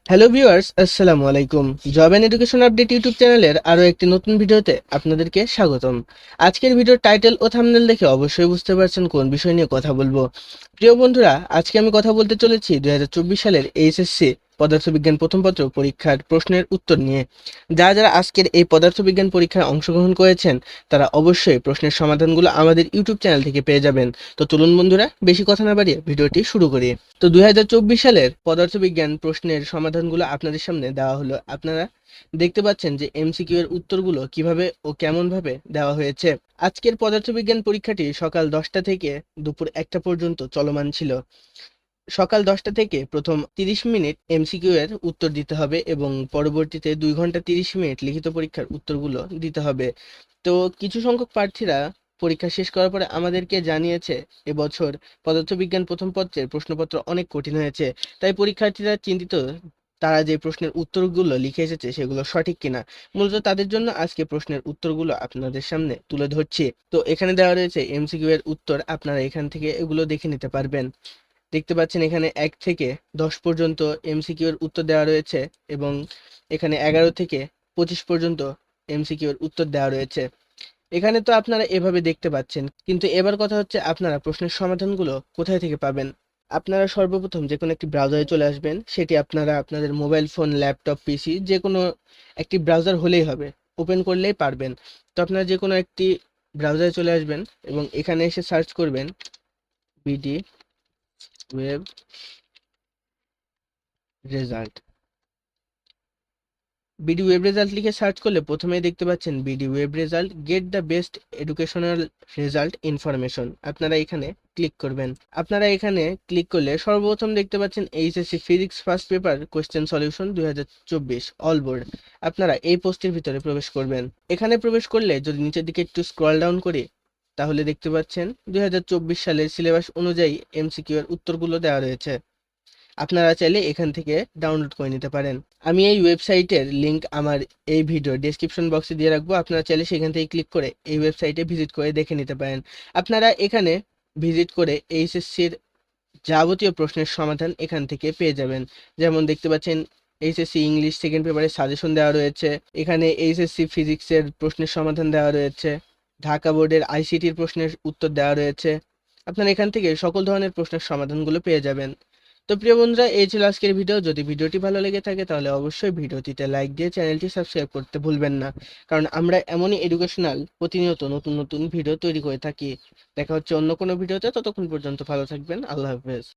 Hello viewers, আসসালামু আলাইকুম। Job and education update YouTube চ্যানেলের আরও একটি নতুন ভিডিওতে আপনাদেরকে স্বাগতম। আজকের ভিডিওর টাইটেল ও থাম্বনেল দেখে অবশ্যই বুঝতে পারছেন কোন বিষয় নিয়ে কথা বলবো। প্রিয় বন্ধুরা, আজকে আমি কথা বলতে চলেছি 2024 সালের এইচএসসি পদার্থবিজ্ঞান প্রথম পত্র পরীক্ষার প্রশ্নের উত্তর নিয়ে। যারা আজকের এই পদার্থবিজ্ঞান পরীক্ষায় অংশগ্রহণ করেছেন তারা অবশ্যই প্রশ্নের সমাধানগুলো আমাদের ইউটিউব চ্যানেল থেকে পেয়ে যাবেন। তো চলুন বন্ধুরা, বেশি কথা না বাড়িয়ে ভিডিওটি শুরু করি। তো 2024 সালের পদার্থবিজ্ঞান প্রশ্নের সমাধানগুলো আপনাদের সামনে দেওয়া হলো। আপনারা দেখতে পাচ্ছেন যে এমসিকিউ এর উত্তরগুলো কিভাবে ও কেমন ভাবে দেওয়া হয়েছে। আজকের পদার্থবিজ্ঞান পরীক্ষাটি সকাল 10টা থেকে দুপুর 1টা পর্যন্ত চলমান ছিল। সকাল 10টা থেকে প্রথম 30 মিনিট এমসিকিউ এর উত্তর দিতে হবে এবং পরবর্তীতে 2 ঘন্টা 30 মিনিট লিখিত পরীক্ষার উত্তরগুলো দিতে হবে। তো কিছু সংখ্যক প্রার্থীরা পরীক্ষা শেষ করার পরে আমাদেরকে জানিয়েছে এবছর পদার্থবিজ্ঞান প্রথম পত্রের প্রশ্নপত্র অনেক কঠিন হয়েছে। তাই পরীক্ষার্থীরা চিন্তিত তারা যে প্রশ্নের উত্তরগুলো লিখে এসেছে সেগুলো সঠিক কিনা। মূলত তাদের জন্য আজকে প্রশ্নের উত্তরগুলো আপনাদের সামনে তুলে ধরছি। তো এখানে দেওয়া রয়েছে এমসিকিউ এর উত্তর, আপনারা এখান থেকে এগুলো দেখে নিতে পারবেন। দেখতে পাচ্ছেন এখানে 1 থেকে 10 পর্যন্ত এমসিকিউ এর উত্তর দেওয়া রয়েছে এবং এখানে 11 থেকে 25 পর্যন্ত এমসিকিউ এর উত্তর দেওয়া রয়েছে। এখানে তো আপনারা এভাবে দেখতে পাচ্ছেন, কিন্তু এবার কথা হচ্ছে আপনারা প্রশ্নের সমাধানগুলো কোথায় থেকে পাবেন। আপনারা সর্বপ্রথম যে কোনো একটি ব্রাউজারে চলে আসবেন। সেটি আপনারা আপনাদের মোবাইল ফোন, ল্যাপটপ, পিসি যে কোনো একটি ব্রাউজার হলেই হবে, ওপেন করলেই পারবেন। তো আপনারা যে কোনো একটি ব্রাউজারে চলে আসবেন এবং এখানে এসে সার্চ করবেন BD web result. BD web result লিখে সার্চ করলে প্রথমেই দেখতে পাচ্ছেন BD web result get the best educational result information. আপনারা এখানে ক্লিক করবেন। আপনারা এখানে ক্লিক করলে সর্বপ্রথম দেখতে পাচ্ছেন HSC physics first paper question solution 2024 all board. আপনারা এই পোস্টের ভিতরে প্রবেশ করবেন। এখানে প্রবেশ করলে যদি নিচের দিকে একটু স্ক্রল ডাউন করি তাহলে দেখতে পাচ্ছেন 2024 সালের সিলেবাস অনুযায়ী এমসিকিউ এর উত্তরগুলো দেওয়া রয়েছে। আপনারা চাইলে এখান থেকে ডাউনলোড করে নিতে পারেন। আমি এই ওয়েবসাইটের লিংক আমার এই ভিডিও ডেসক্রিপশন বক্সে দিয়ে রাখবো। আপনারা চাইলে সেখান থেকে ক্লিক করে এই ওয়েবসাইটে ভিজিট করে দেখে নিতে পারেন। আপনারা এখানে ভিজিট করে এইচএসসির যাবতীয় প্রশ্নের সমাধান এখান থেকে পেয়ে যাবেন। যেমন দেখতে পাচ্ছেন এইচএসসি ইংলিশ সেকেন্ড পেপারের সাজেশন দেওয়া রয়েছে। এখানে এইচএসসি ফিজিক্সের প্রশ্নের সমাধান দেওয়া রয়েছে। ঢাকা বোর্ডের আইসিটির প্রশ্নের উত্তর দেওয়া রয়েছে। আপনারা এখান থেকে সকল ধরনের প্রশ্নের সমাধানগুলো পেয়ে যাবেন। তো প্রিয় বন্ধুরা, এই ছিল আজকের ভিডিও। যদি ভিডিওটি ভালো লেগে থাকে তাহলে অবশ্যই ভিডিওটিতে লাইক দিয়ে চ্যানেলটি সাবস্ক্রাইব করতে ভুলবেন না, কারণ আমরা এমনই এডুকেশনাল প্রতিনিয়ত নতুন নতুন ভিডিও তৈরি করে থাকি। দেখা হচ্ছে অন্য কোনো ভিডিওতে। ততক্ষণ পর্যন্ত ভালো থাকবেন। আল্লাহ হাফেজ।